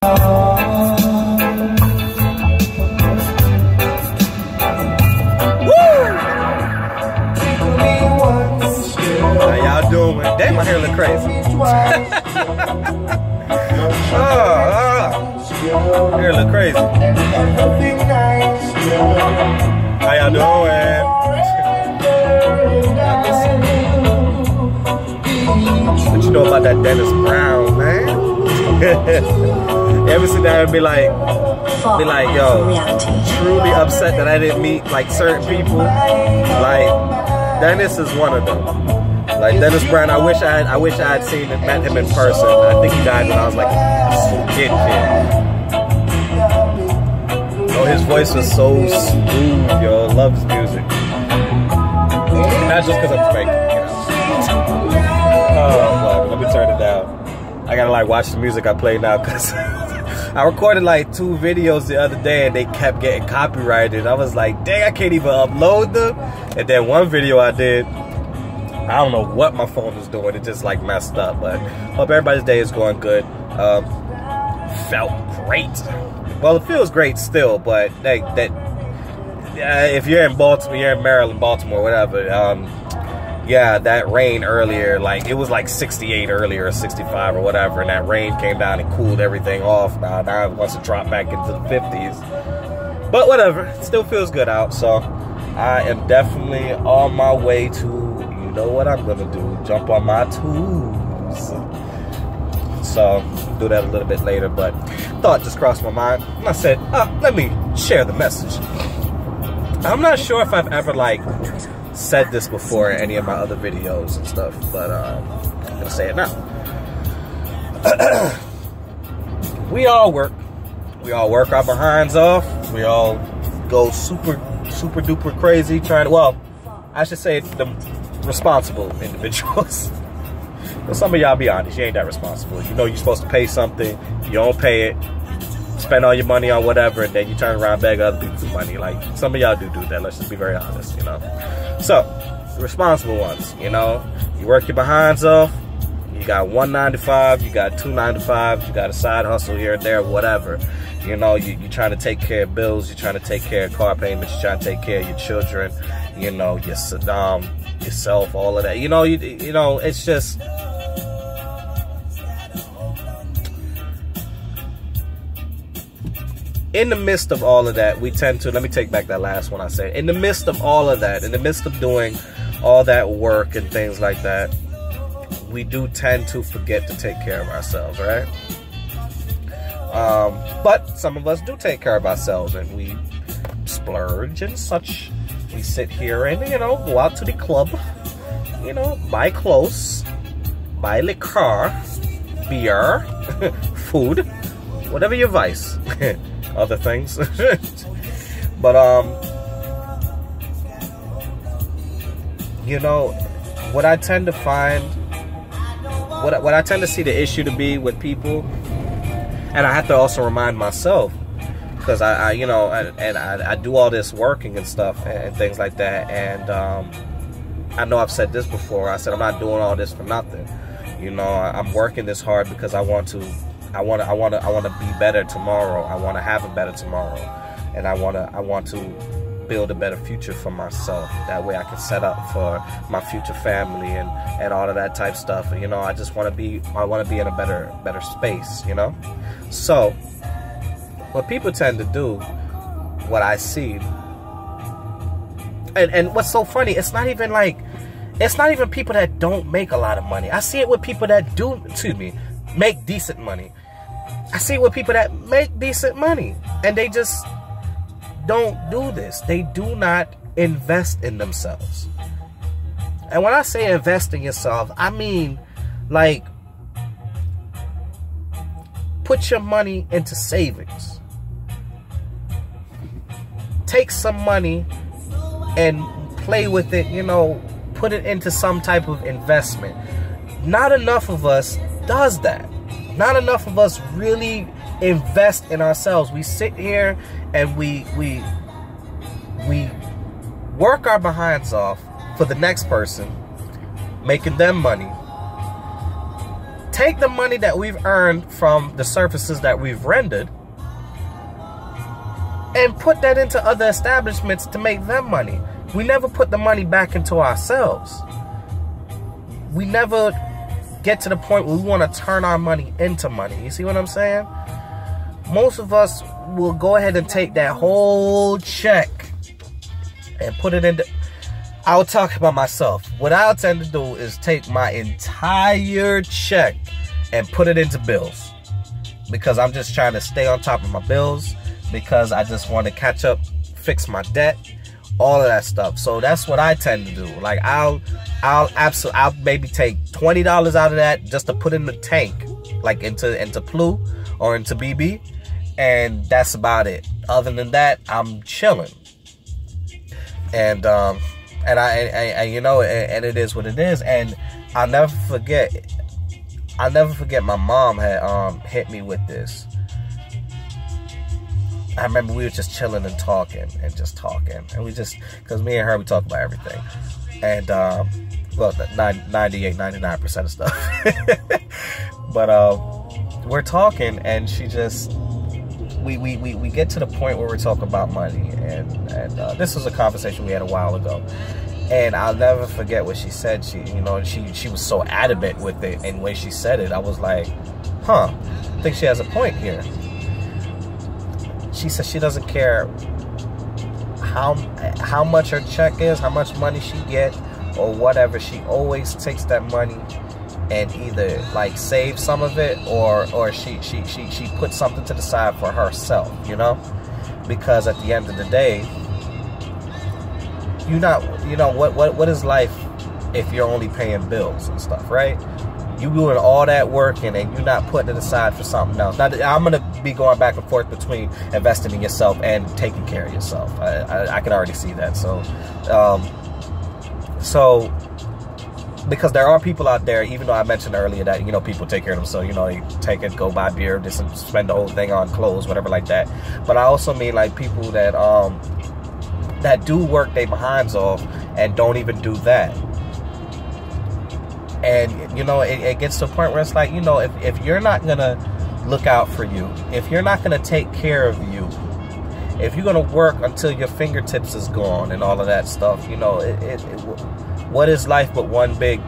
How y'all doing? Damn, my hair look crazy. Hair look crazy. How y'all doing? What you know about that Dennis Brown, man? Ever sit there and be like, yo, truly upset that I didn't meet like certain people. Like Dennis is one of them. Like Dennis Brown, I wish I had seen and met him in person. I think he died when I was like a kid. Oh, his voice was so smooth, yo. Love his music. Not just because I'm Jamaican, you know. Oh, let me turn it down. I gotta like watch the music I play now because I recorded like 2 videos the other day and they kept getting copyrighted. I was like, dang, I can't even upload them. And then one video I did, I don't know what my phone was doing. It just like messed up. But hope everybody's day is going good. Felt great. Well, it feels great still, but if you're in Baltimore, you're in Maryland, Baltimore, whatever. Yeah, that rain earlier, like it was like 68 earlier, or 65 or whatever, and that rain came down and cooled everything off. Now it wants to drop back into the 50s. But whatever, it still feels good out. So I am definitely on my way to, you know what I'm gonna do, jump on my tools. So do that a little bit later, but thought just crossed my mind and I said, let me share the message. I'm not sure if I've ever like said this before in any of my other videos and stuff, but I'm gonna say it now. We all work our behinds off. We all go super duper crazy trying to, well, I should say the responsible individuals. Some of y'all, be honest, you ain't that responsible. You know you're supposed to pay something, you don't pay it, spend all your money on whatever, and then you turn around and beg other people for money. Like, some of y'all do that, let's just be very honest, you know. So, the responsible ones, you know, you work your behinds off, you got 1 9 to 5, you got 2 9 to 5, you got a side hustle here and there, whatever. You know, you're trying to take care of bills, you're trying to take care of car payments, you're trying to take care of your children, you know, yourself, all of that. You know, you know, it's just... In the midst of all of that, we tend to, let me take back that last one I said. In the midst of all of that, in the midst of doing all that work and things like that, we do tend to forget to take care of ourselves, right? But some of us do take care of ourselves and we splurge and such. We sit here and, you know, go out to the club, you know, buy clothes, buy liquor, beer, food, whatever your vice. Other things. But you know, what I tend to find, what I tend to see the issue to be with people, and I have to also remind myself, because I you know, I do all this working and stuff and things like that, and I know I've said this before. I said I'm not doing all this for nothing. You know, I'm working this hard because I want to be better tomorrow. I want to have a better tomorrow, and I want to build a better future for myself. That way I can set up for my future family and all of that type stuff. And, you know, I want to be in a better space, you know? So what people tend to do, what I see, and what's so funny, it's not even people that don't make a lot of money. I see it with people that do, make decent money. I see it with people that make decent money and they just don't do this. They do not invest in themselves. And when I say invest in yourself, I mean like put your money into savings. Take some money and play with it, you know, put it into some type of investment. Not enough of us does that. Not enough of us really invest in ourselves. We sit here and we work our behinds off for the next person, making them money, take the money that we've earned from the services that we've rendered and put that into other establishments to make them money. We never put the money back into ourselves. We never get to the point where we want to turn our money into money. You see what I'm saying? Most of us will go ahead and take that whole check and put it into... I'll talk about myself. What I'll tend to do is take my entire check and put it into bills. Because I'm just trying to stay on top of my bills. Because I just want to catch up, fix my debt, all of that stuff. So that's what I tend to do. Like I'll maybe take $20 out of that just to put in the tank, like into Plu or into BB, and that's about it. Other than that, I'm chilling. And you know, and it is what it is. And I'll never forget my mom had hit me with this. I remember we were just chilling and talking. And we just, because me and her, we talk about everything. And, well, 98, 99% of stuff. But we're talking, and she just, we get to the point where we're talking about money. And this was a conversation we had a while ago. And I'll never forget what she said. She was so adamant with it, and the way she said it, I was like, huh, I think she has a point here. She said she doesn't care how much her check is, how much money she get, or whatever. She always takes that money and either like save some of it, or she puts something to the side for herself, you know? Because at the end of the day, what is life if you're only paying bills and stuff, right? You doing all that work and you're not putting it aside for something else. Now, I'm going to be going back and forth between investing in yourself and taking care of yourself. I can already see that. So, because there are people out there, even though I mentioned earlier that, you know, people take care of themselves, you know, they take it, go buy beer, just spend the whole thing on clothes, whatever like that. But I also mean like people that do work their behinds off and don't even do that. And, you know, it gets to a point where it's like, you know, if you're not going to look out for you, if you're not going to take care of you, if you're going to work until your fingertips is gone and all of that stuff, you know, what is life but one big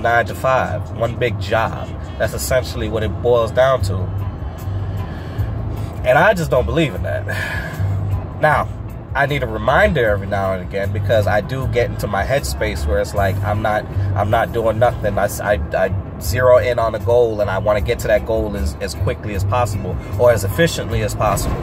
9 to 5, one big job? That's essentially what it boils down to. And I just don't believe in that. Now, I need a reminder every now and again, because I do get into my headspace where it's like I'm not doing nothing. I zero in on a goal, and I want to get to that goal as quickly as possible or as efficiently as possible.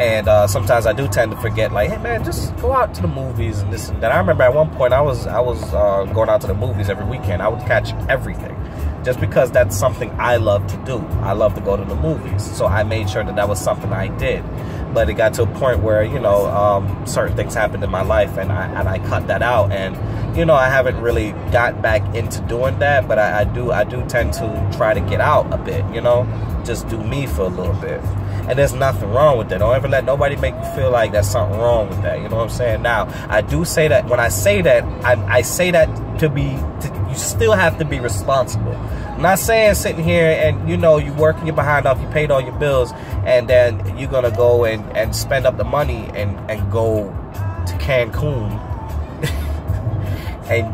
And sometimes I do tend to forget, like, hey man, just go out to the movies and this and that. I remember at one point I was going out to the movies every weekend. I would catch everything, just because that's something I love to do. I love to go to the movies, so I made sure that was something I did. But it got to a point where, you know, certain things happened in my life, and I cut that out. And, you know, I haven't really got back into doing that, but I do tend to try to get out a bit, you know, just do me for a little bit. And there's nothing wrong with that. Don't ever let nobody make you feel like there's something wrong with that. You know what I'm saying? Now, I do say that, when I say that, I say that you still have to be responsible. I'm not saying sitting here and, you know, you working your behind off, you paid all your bills, and then you're going to go and spend up the money and go to Cancun. And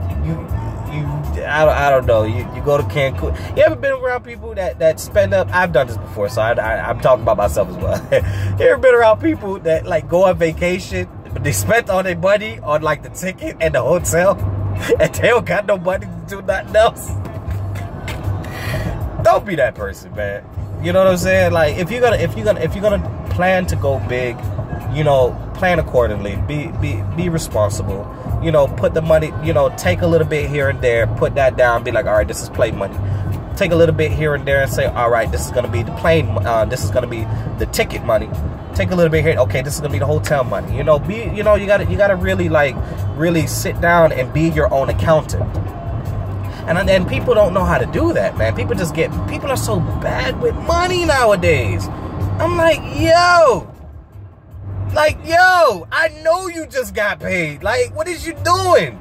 I don't know, you go to Cancun. You ever been around people that spend up? I've done this before, so I'm talking about myself as well. You ever been around people that like go on vacation, but they spent all their money on like the ticket and the hotel, and they don't got no money to do nothing else? Don't be that person, man. You know what I'm saying? Like, if you're gonna plan to go big, you know, plan accordingly. Be responsible. You know, put the money, you know, take a little bit here and there, put that down, be like, all right, this is play money. Take a little bit here and there and say, all right, this is gonna be the plane, this is gonna be the ticket money. Take a little bit here, okay, this is gonna be the hotel money. You know, you gotta really sit down and be your own accountant. And people don't know how to do that, man. People are so bad with money nowadays. I'm like, yo, I know you just got paid. Like, what is you doing?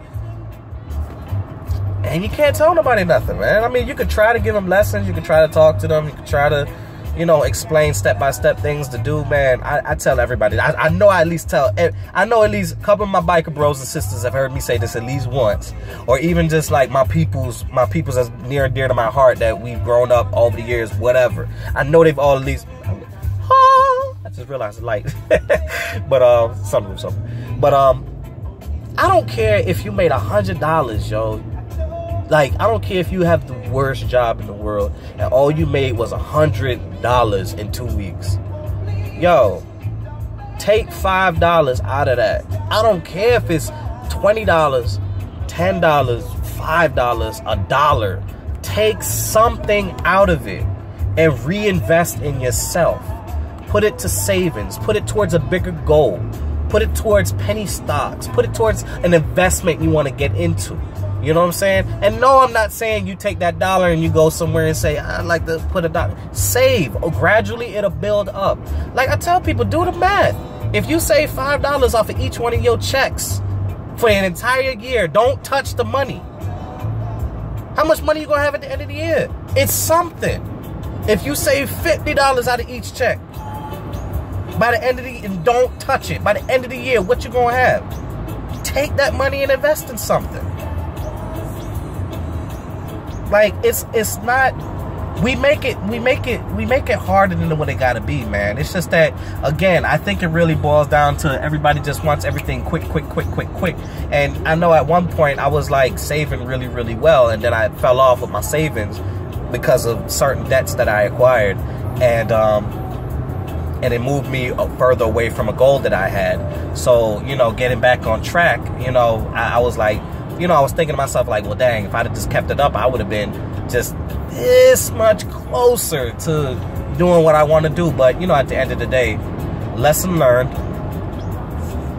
And you can't tell nobody nothing, man. I mean, you could try to give them lessons. You could try to talk to them. You could try to, you know, explain step-by-step things to do, man. I tell everybody. I know I at least a couple of my biker bros and sisters have heard me say this at least once. Or even just like my peoples that's near and dear to my heart that we've grown up over the years, whatever. I know they've all at least... I just realized the light. But, something. But, I don't care if you made $100, yo. Like, I don't care if you have the worst job in the world and all you made was $100 in 2 weeks. Yo, take $5 out of that. I don't care if it's $20, $10, $5, $1. Take something out of it and reinvest in yourself. Put it to savings. Put it towards a bigger goal. Put it towards penny stocks. Put it towards an investment you want to get into. You know what I'm saying? And no, I'm not saying you take that dollar and you go somewhere and say, I'd like to put a dollar. Save. Or gradually it'll build up. Like I tell people, do the math. If you save $5 off of each one of your checks for an entire year, don't touch the money. How much money you going to have at the end of the year? It's something. If you save $50 out of each check, by the end of the year, and don't touch it. By the end of the year, what you going to have? Take that money and invest in something. Like, it's not, we make it harder than what it gotta be, man. It's just that, again, I think it really boils down to everybody just wants everything quick. And I know at one point I was like saving really, really well, and then I fell off with my savings because of certain debts that I acquired, and it moved me further away from a goal that I had. So, you know, getting back on track, you know, I was like, you know, I was thinking to myself, like, well, dang, if I'd have just kept it up, I would have been just this much closer to doing what I want to do. But, you know, at the end of the day, lesson learned.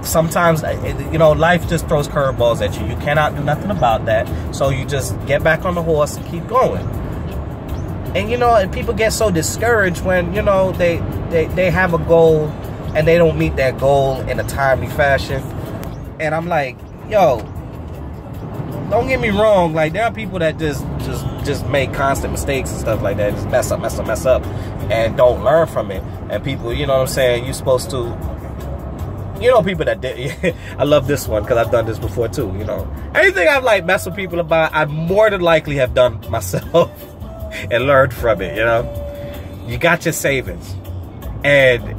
Sometimes, you know, life just throws curveballs at you. You cannot do nothing about that. So you just get back on the horse and keep going. And, you know, and people get so discouraged when, you know, they have a goal and they don't meet that goal in a timely fashion. And I'm like, yo, don't get me wrong, like, there are people that just make constant mistakes and stuff like that, just mess up, and don't learn from it. And people, you know what I'm saying, you're supposed to, you know, people that did, I love this one, because I've done this before too, you know. Anything I've, like, messed with people about, I'd more than likely have done myself and learned from it, you know. You got your savings, and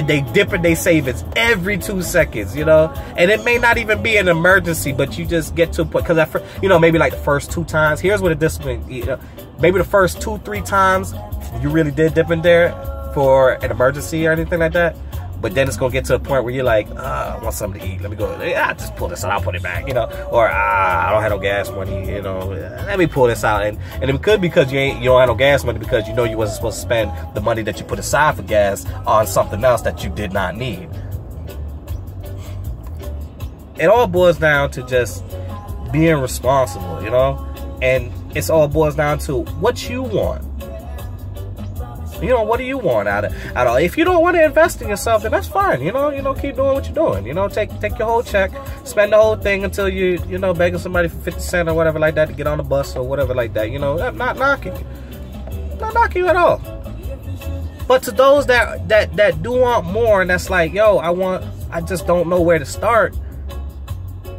they dip in their savings every 2 seconds, you know. And it may not even be an emergency, but you just get to a point, because you know, maybe like the first 2 times, here's what a discipline, you know, maybe the first 2-3 times you really did dip in there for an emergency or anything like that. But then it's gonna get to a point where you're like, I want something to eat. Let me go. Just pull this out. I'll put it back, you know. Or I don't have no gas money, you know. Let me pull this out. And it could be because you don't have no gas money, because you know you wasn't supposed to spend the money that you put aside for gas on something else that you did not need. It all boils down to just being responsible, you know. And it's all boils down to what you want. You know, what do you want out of if you don't want to invest in yourself, then that's fine. You know, keep doing what you're doing. You know, take your whole check, spend the whole thing until you know, begging somebody for 50 cents or whatever like that to get on the bus or whatever like that. You know, not knocking you at all. But to those that do want more, and that's like, yo, I just don't know where to start.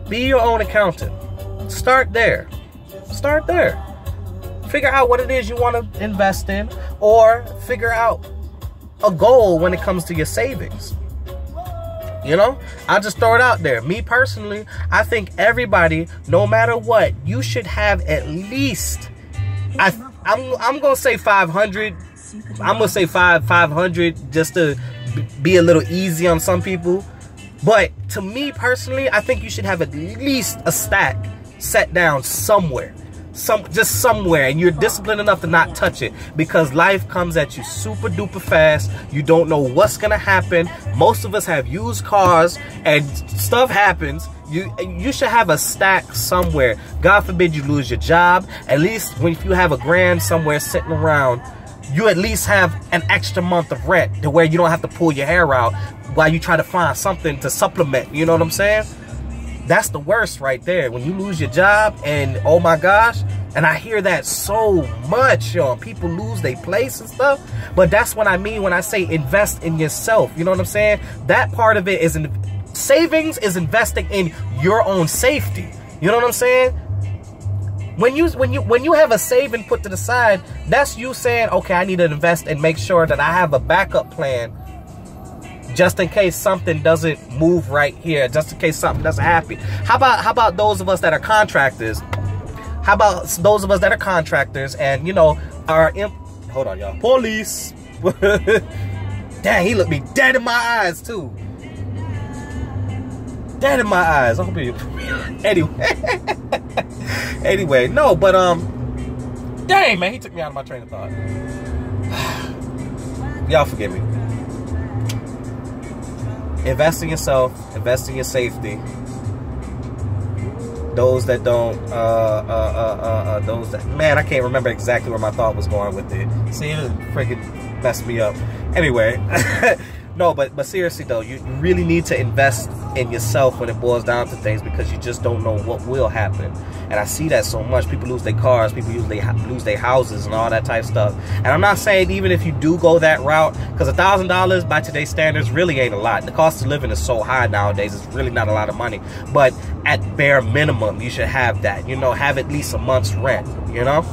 Be your own accountant. Start there. Figure out what it is you want to invest in, or figure out a goal when it comes to your savings. You know, I'll just throw it out there. Me personally, I think everybody, no matter what, you should have at least, I'm gonna say 500. I'm gonna say 500 just to be a little easy on some people. But to me personally, I think you should have at least a stack set down somewhere. Just somewhere, and you're disciplined enough to not touch it, because life comes at you super duper fast. You don't know what's gonna happen. Most of us have used cars and stuff happens. You should have a stack somewhere. God forbid you lose your job. At least if you have a grand somewhere sitting around, you at least have an extra month of rent, to where you don't have to pull your hair out while you try to find something to supplement. You know what I'm saying? That's the worst right there. When you lose your job and, oh my gosh, and I hear that so much, yo. People lose their place and stuff. But that's what I mean when I say invest in yourself. You know what I'm saying? That part of it is savings is investing in your own safety. You know what I'm saying? When you have a saving put to the side, that's you saying, okay, I need to invest and make sure that I have a backup plan just in case something doesn't move right here, just in case something doesn't happen. How about those of us that are contractors? How about those of us that are contractors and, you know, hold on, y'all. Police. Dang, he looked me dead in my eyes, too. Dead in my eyes. I hope you... Anyway. Anyway, no, but, dang, man, he took me out of my train of thought. Y'all forgive me. Invest in yourself. Invest in your safety. Those that don't, those that, man, I can't remember exactly where my thought was going with it. See, it freaking messed me up. Anyway, no, but seriously though, you really need to invest in yourself when it boils down to things, because you just don't know what will happen. And I see that so much. People lose their cars, people usually lose their houses and all that type of stuff. And I'm not saying even if you do go that route, because $1,000 by today's standards really ain't a lot. The cost of living is so high nowadays, it's really not a lot of money. But at bare minimum, you should have that. You know, have at least a month's rent, you know?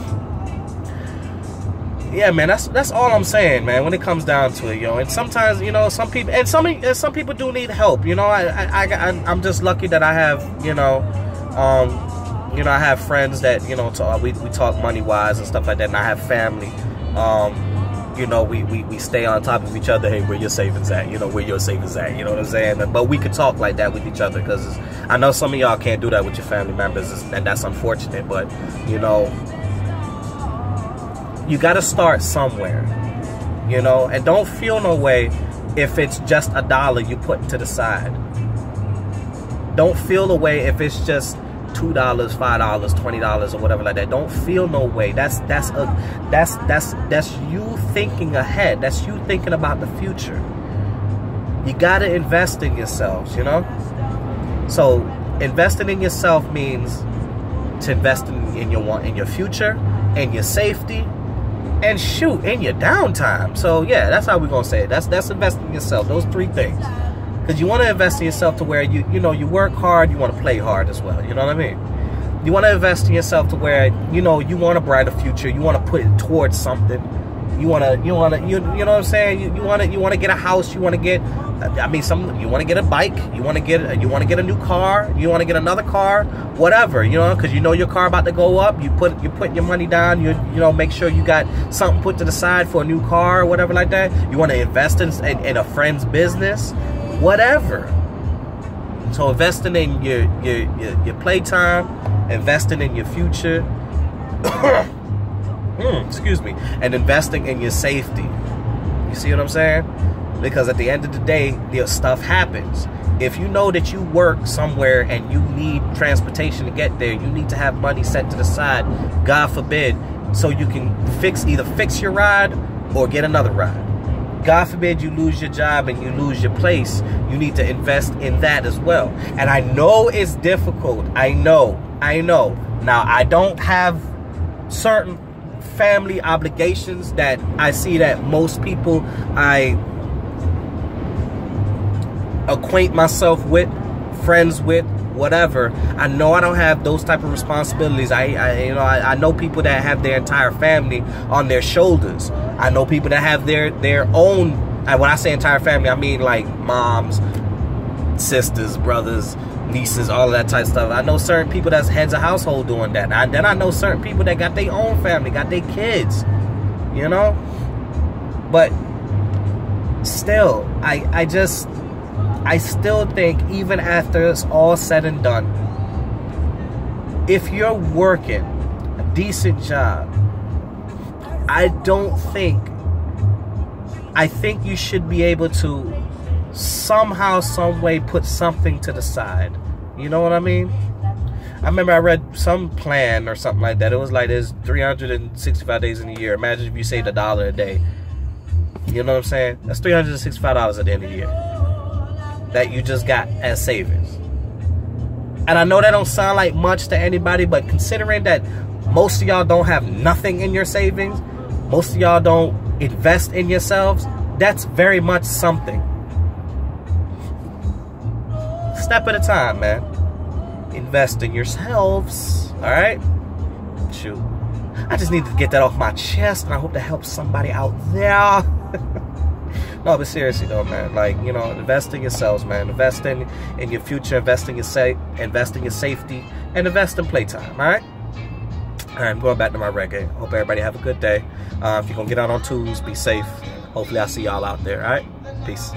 Yeah, man, that's all I'm saying, man, when it comes down to it, yo. And sometimes, you know, some people do need help, you know. I'm just lucky that I have, you know, I have friends that, you know, we talk money-wise and stuff like that, and I have family. You know, we stay on top of each other. Hey, where your savings at? You know, where your savings at? You know what I'm saying? But we could talk like that with each other, because I know some of y'all can't do that with your family members, and that's unfortunate. But, you know, you got to start somewhere, you know, and don't feel no way if it's just $1 you put to the side. Don't feel a way if it's just $2, $5, $20 or whatever like that. Don't feel no way. That's you thinking ahead. That's you thinking about the future. You got to invest in yourselves, you know. So investing in yourself means to invest in your future and your safety. And shoot, in your downtime. So yeah, that's how we're gonna say it. That's investing in yourself. Those three things. Because you want to invest in yourself to where you know, you work hard, you want to play hard as well. You know what I mean? You want to invest in yourself to where, you know, you want a brighter future. You want to put it towards something. You know what I'm saying? You want to get a house. You want to get, I mean, you want to get a bike. You want to get a new car. You want to get another car, whatever, you know, because you know your car about to go up. You put your money down. You know, make sure you got something put to the side for a new car or whatever like that. You want to invest in a friend's business, whatever. So investing in your playtime, investing in your future. Excuse me, and investing in your safety. You see what I'm saying? Because at the end of the day, the stuff happens. If you know that you work somewhere and you need transportation to get there, you need to have money set to the side, God forbid, so you can either fix your ride or get another ride. God forbid you lose your job and you lose your place. You need to invest in that as well. And I know it's difficult. I know. Now, I don't have certain family obligations that I see that most people I acquaint myself with, friends with, whatever. I know I don't have those type of responsibilities. I know people that have their entire family on their shoulders. I know people that have their own, and when I say entire family, I mean like moms, sisters, brothers, nieces, all of that type of stuff. I know certain people that's heads of household doing that. Then I know certain people that got their own family, got their kids, you know. But still, I still think even after it's all said and done, if you're working a decent job, I think you should be able to somehow, some way put something to the side. You know what I mean? I remember I read some plan or something like that. It was like there's 365 days in a year. Imagine if you saved $1 a day. You know what I'm saying? That's $365 at the end of the year that you just got as savings. And I know that don't sound like much to anybody, but considering that most of y'all don't have nothing in your savings, most of y'all don't invest in yourselves, that's very much something. Step at a time, man. Invest in yourselves, all right? Shoot. I just need to get that off my chest, and I hope that helps somebody out there. No, but seriously though, man, like, you know, invest in yourselves, man. Invest in your future, invest in your safety, and invest in Playtime, all right? All right, I'm going back to my reggae. Hope everybody have a good day. If you're going to get out on tools, be safe. Hopefully I'll see y'all out there, all right? Peace.